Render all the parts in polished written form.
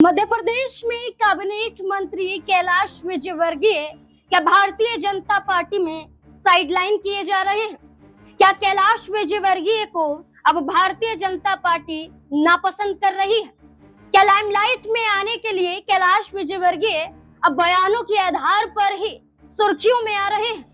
मध्य प्रदेश में कैबिनेट मंत्री कैलाश विजयवर्गीय क्या भारतीय जनता पार्टी में साइडलाइन किए जा रहे हैं? क्या कैलाश विजयवर्गीय को अब भारतीय जनता पार्टी नापसंद कर रही है? क्या लाइमलाइट में आने के लिए कैलाश विजयवर्गीय अब बयानों के आधार पर ही सुर्खियों में आ रहे हैं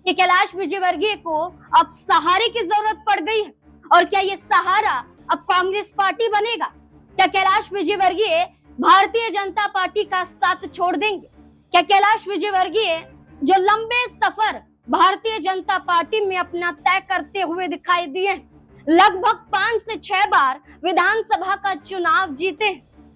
कि कैलाश विजयवर्गीय को अब सहारे की जरूरत पड़ गई है? और क्या ये सहारा अब कांग्रेस पार्टी बनेगा? क्या कैलाश विजयवर्गीय भारतीय जनता पार्टी का साथ छोड़ देंगे? क्या कैलाश विजयवर्गीय जो लंबे सफर भारतीय जनता पार्टी में अपना तय करते हुए दिखाई दिए, लगभग 5 से 6 बार विधानसभा का चुनाव जीते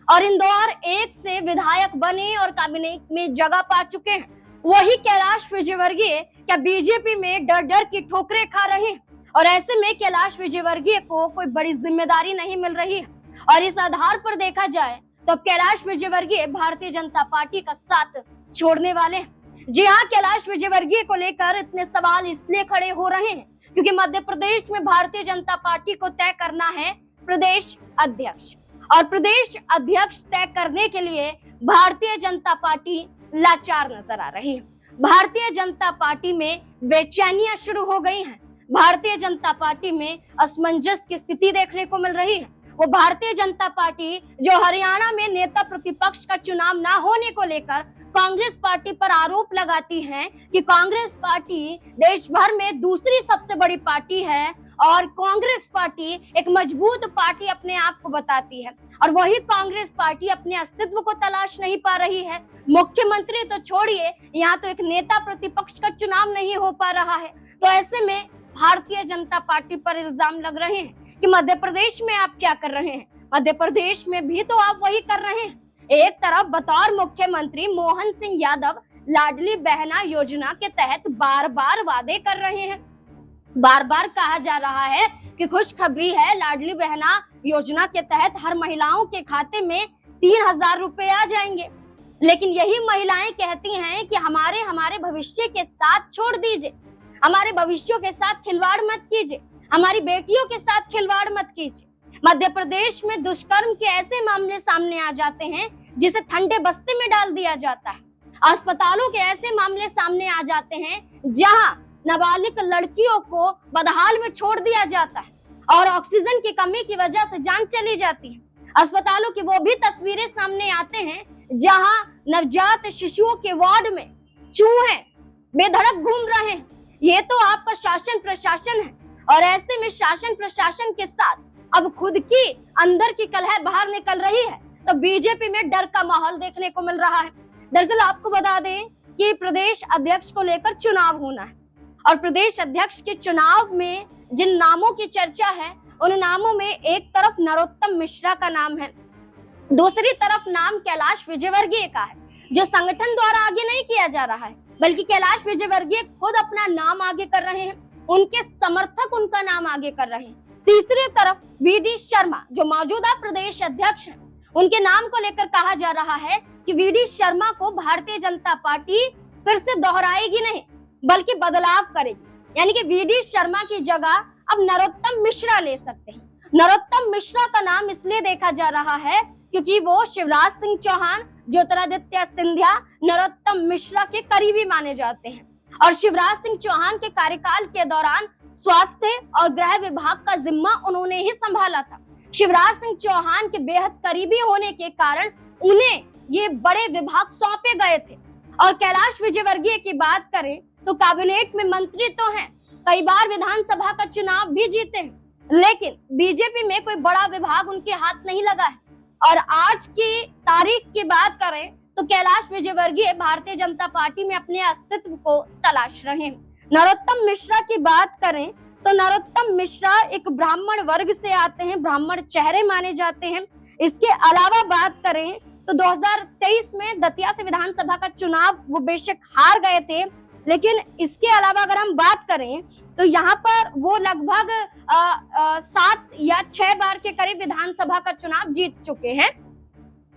और इंदौर 1 से विधायक बने और कैबिनेट में जगह पा चुके हैं, वही कैलाश विजयवर्गीय क्या बीजेपी में डर डर की ठोकरें खा रहे हैं? और ऐसे में कैलाश विजयवर्गीय को कोई बड़ी जिम्मेदारी नहीं मिल रही है। और इस आधार पर देखा जाए तो कैलाश विजयवर्गीय भारतीय जनता पार्टी का साथ छोड़ने वाले हैं। जी हाँ, कैलाश विजयवर्गीय को लेकर इतने सवाल इसलिए खड़े हो रहे हैं क्योंकि मध्य प्रदेश में भारतीय जनता पार्टी को तय करना है प्रदेश अध्यक्ष, और प्रदेश अध्यक्ष तय करने के लिए भारतीय जनता पार्टी लाचार नजर आ रही है। भारतीय जनता पार्टी में बेचैनियां शुरू हो गई हैं। भारतीय जनता पार्टी में असमंजस की स्थिति देखने को मिल रही है। वो भारतीय जनता पार्टी जो हरियाणा में नेता प्रतिपक्ष का चुनाव ना होने को लेकर कांग्रेस पार्टी पर आरोप लगाती है कि कांग्रेस पार्टी देश भर में दूसरी सबसे बड़ी पार्टी है और कांग्रेस पार्टी एक मजबूत पार्टी अपने आप को बताती है, और वही कांग्रेस पार्टी अपने अस्तित्व को तलाश नहीं पा रही है। मुख्यमंत्री तो छोड़िए, यहाँ तो एक नेता प्रतिपक्ष का चुनाव नहीं हो पा रहा है। तो ऐसे में भारतीय जनता पार्टी पर इल्जाम लग रहे हैं कि मध्य प्रदेश में आप क्या कर रहे हैं? मध्य प्रदेश में भी तो आप वही कर रहे हैं। एक तरफ बतौर मुख्यमंत्री मोहन सिंह यादव लाडली बहना योजना के तहत बार बार वादे कर रहे हैं। बार बार कहा जा रहा है कि खुशखबरी है, लाडली बहना योजना के तहत हर महिलाओं के खाते में 3000 रुपए आ जाएंगे। लेकिन यही महिलाएं कहती हैं कि हमारे भविष्य के साथ छोड़ दीजिए, हमारे भविष्यों के साथ खिलवाड़ मत कीजिए, हमारी बेटियों के साथ खिलवाड़ मत कीजिए। मध्य प्रदेश में दुष्कर्म के ऐसे मामले सामने आ जाते हैं जिसे ठंडे बस्ते में डाल दिया जाता है। अस्पतालों के ऐसे मामले सामने आ जाते हैं जहां नाबालिग लड़कियों को बदहाल में छोड़ दिया जाता है और ऑक्सीजन की कमी की वजह से जान चली जाती है। अस्पतालों की वो भी तस्वीरें सामने आते हैं जहां नवजात शिशुओं के वार्ड में चूहे बेधड़क घूम रहे हैं। ये तो आपका शासन प्रशासन है, और ऐसे में शासन प्रशासन के साथ अब खुद की अंदर की कलह बाहर निकल रही है, तो बीजेपी में डर का माहौल देखने को मिल रहा है। दरअसल आपको बता दें कि प्रदेश अध्यक्ष को लेकर चुनाव होना है, और प्रदेश अध्यक्ष के चुनाव में जिन नामों की चर्चा है उन नामों में एक तरफ नरोत्तम मिश्रा का नाम है, दूसरी तरफ नाम कैलाश विजयवर्गीय का है, जो संगठन द्वारा आगे नहीं किया जा रहा है बल्कि कैलाश विजयवर्गीय खुद अपना नाम आगे कर रहे हैं, उनके समर्थक उनका नाम आगे कर रहे हैं। तीसरी तरफ वीडी शर्मा जो मौजूदा प्रदेश अध्यक्ष हैं, उनके नाम को लेकर कहा जा रहा है कि वीडी शर्मा को भारतीय जनता पार्टी फिर से दोहराएगी नहीं बल्कि बदलाव करेगी, यानी कि वीडी शर्मा की जगह अब नरोत्तम मिश्रा ले सकते हैं। नरोत्तम मिश्रा का नाम इसलिए देखा जा रहा है क्योंकि वो शिवराज सिंह चौहान, ज्योतिरादित्य सिंधिया, नरोत्तम मिश्रा के करीबी माने जाते हैं, और शिवराज सिंह चौहान के कार्यकाल के दौरान स्वास्थ्य और गृह विभाग का जिम्मा उन्होंने ही संभाला था। शिवराज सिंह चौहान के बेहद करीबी होने के कारण उन्हें ये बड़े विभाग सौंपे गए थे। और कैलाश विजयवर्गीय की बात करें तो कैबिनेट में मंत्री तो हैं, कई बार विधानसभा का चुनाव भी जीते हैं, लेकिन बीजेपी में कोई बड़ा विभाग उनके हाथ नहीं लगा है। और आज की तारीख की बात करें तो कैलाश विजयवर्गीय भारतीय जनता पार्टी में अपने अस्तित्व को तलाश रहे हैं। नरोत्तम मिश्रा की बात करें तो नरोत्तम मिश्रा एक ब्राह्मण वर्ग से आते हैं, ब्राह्मण चेहरे माने जाते हैं। इसके अलावा बात करें तो 2023 में दतिया से विधानसभा का चुनाव वो बेशक हार गए थे, लेकिन इसके अलावा अगर हम बात करें तो यहाँ पर वो लगभग 7 या 6 बार के करीब विधानसभा का चुनाव जीत चुके हैं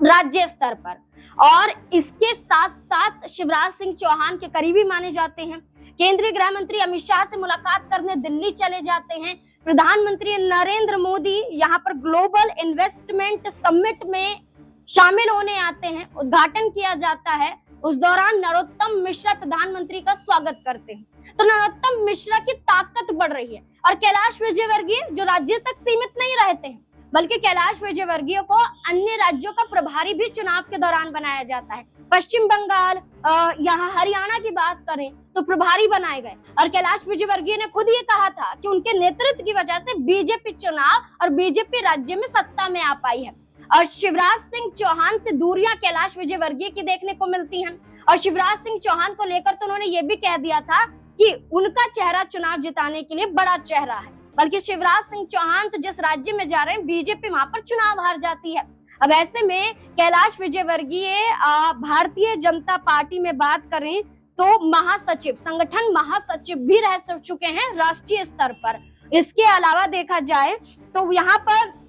राज्य स्तर पर, और इसके साथ साथ शिवराज सिंह चौहान के करीबी माने जाते हैं। केंद्रीय गृह मंत्री अमित शाह से मुलाकात करने दिल्ली चले जाते हैं। प्रधानमंत्री नरेंद्र मोदी यहाँ पर ग्लोबल इन्वेस्टमेंट समिट में शामिल होने आते हैं, उद्घाटन किया जाता है। उस दौरान नरोत्तम मिश्रा प्रधानमंत्री का स्वागत करते हैं। तो नरोत्तम मिश्रा की ताकत बढ़ रही है और कैलाश विजयवर्गीय जो राज्य तक सीमित नहीं रहते हैं, बल्कि कैलाश विजयवर्गीय को अन्य राज्यों का प्रभारी भी चुनाव के दौरान बनाया जाता है। पश्चिम बंगाल, यहाँ हरियाणा की बात करें तो प्रभारी बनाए गए और कैलाश विजयवर्गीय ने खुद ये कहा था कि उनके नेतृत्व की वजह से बीजेपी चुनाव और बीजेपी राज्य में सत्ता में आ पाई है। और शिवराज सिंह चौहान से दूरियां कैलाश विजयवर्गीय की देखने को मिलती हैं। और शिवराज सिंह चौहान को लेकर तो उन्होंने ये भी कह दिया था कि उनका चेहरा चुनाव जिताने के लिए बड़ा चेहरा है, बल्कि शिवराज सिंह चौहान तो जिस राज्य में जा रहे हैं बीजेपी वहां पर चुनाव हार जाती है। अब ऐसे में कैलाश विजयवर्गीय भारतीय जनता पार्टी में बात करें तो महासचिव, संगठन महासचिव भी रह चुके हैं राष्ट्रीय स्तर पर। इसके अलावा देखा जाए तो यहाँ पर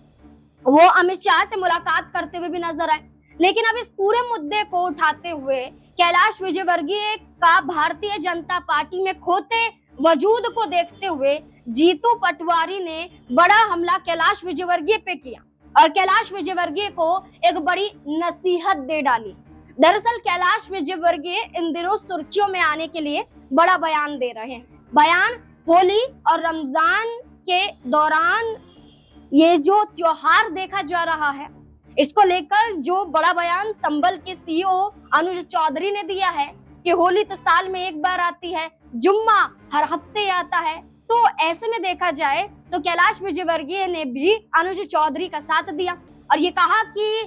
वो अमित शाह से मुलाकात करते हुए भी नजर आए। लेकिन अब इस पूरे मुद्दे को उठाते हुए कैलाश विजयवर्गीय का भारतीय जनता पार्टी में खोते वजूद को देखते हुए जीतू पटवारी ने बड़ा हमला कैलाश विजयवर्गीय पे किया और कैलाश विजयवर्गीय को एक बड़ी नसीहत दे डाली। दरअसल कैलाश विजयवर्गीय इन दिनों सुर्खियों में आने के लिए बड़ा बयान दे रहे हैं। बयान होली और रमजान के दौरान ये जो त्योहार देखा जा रहा है, इसको लेकर जो बड़ा बयान संबल के सीईओ अनुज चौधरी ने दिया है कि होली तो साल में एक बार आती है, जुम्मा हर हफ्ते आता है। तो ऐसे में देखा जाए तो कैलाश विजयवर्गीय ने भी अनुज चौधरी का साथ दिया और ये कहा कि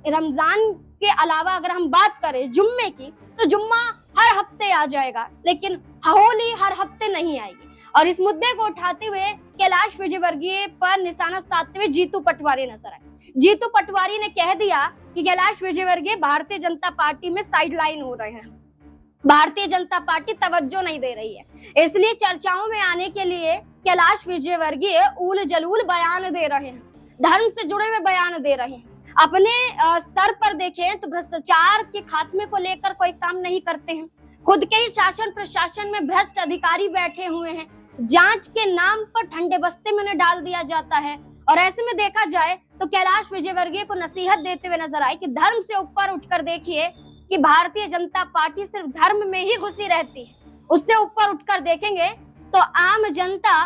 रमजान के अलावा अगर हम बात करें जुम्मे की तो जुम्मा हर हफ्ते आ जाएगा, लेकिन होली हर हफ्ते नहीं आएगी। और इस मुद्दे को उठाते हुए कैलाश विजयवर्गीय पर निशाना साधते हुए जीतू पटवारी नजर आए। जीतू पटवारी ने कह दिया कि कैलाश विजयवर्गीय भारतीय जनता पार्टी में साइडलाइन हो रहे हैं, भारतीय जनता पार्टी तवज्जो नहीं दे रही है, इसलिए चर्चाओं में आने के लिए कैलाश विजयवर्गीय उल जलूल बयान दे रहे हैं, धर्म से जुड़े हुए बयान दे रहे हैं। अपने स्तर पर देखें तो भ्रष्टाचार के खात्मे को लेकर कोई काम नहीं करते हैं, खुद के ही शासन प्रशासन में भ्रष्ट अधिकारी बैठे हुए हैं, जांच के नाम पर ठंडे बस्ते में उन्हें डाल दिया जाता है। और ऐसे में देखा जाए तो कैलाश विजयवर्गीय को नसीहत देते हुए नजर आए कि धर्म से ऊपर उठकर देखिए कि भारतीय जनता पार्टी सिर्फ धर्म में ही घुसी रहती है, उससे ऊपर उठकर देखेंगे तो आम जनता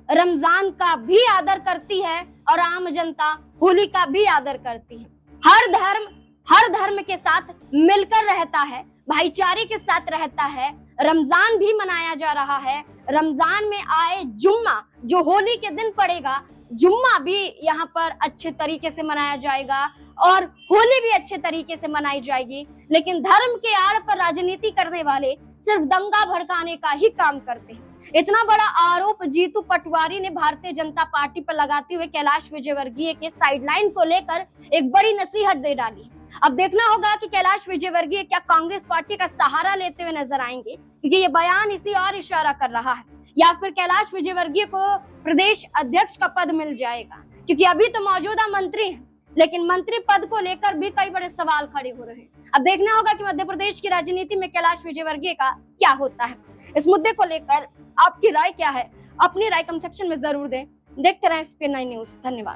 रमजान का भी आदर करती है और आम जनता होली का भी आदर करती है। हर धर्म के साथ मिलकर रहता है, भाईचारे के साथ रहता है। रमजान भी मनाया जा रहा है, रमजान में आए जुम्मा जो होली के दिन पड़ेगा, जुम्मा भी यहाँ पर अच्छे तरीके से मनाया जाएगा और होली भी अच्छे तरीके से मनाई जाएगी। लेकिन धर्म के आड़ पर राजनीति करने वाले सिर्फ दंगा भड़काने का ही काम करते हैं। इतना बड़ा आरोप जीतू पटवारी ने भारतीय जनता पार्टी पर लगाते हुए कैलाश विजयवर्गीय के साइडलाइन को लेकर एक बड़ी नसीहत दे डाली। अब देखना होगा कि कैलाश विजयवर्गीय क्या कांग्रेस पार्टी का सहारा लेते हुए नजर आएंगे, क्योंकि ये बयान इसी और इशारा कर रहा है, या फिर कैलाश विजयवर्गीय को प्रदेश अध्यक्ष का पद मिल जाएगा, क्योंकि अभी तो मौजूदा मंत्री हैं, लेकिन मंत्री पद को लेकर भी कई बड़े सवाल खड़े हो रहे हैं। अब देखना होगा कि मध्य प्रदेश की राजनीति में कैलाश विजयवर्गीय का क्या होता है। इस मुद्दे को लेकर आपकी राय क्या है? अपनी राय कमेंट सेक्शन में जरूर दें। देखते रहें SP9 न्यूज। धन्यवाद।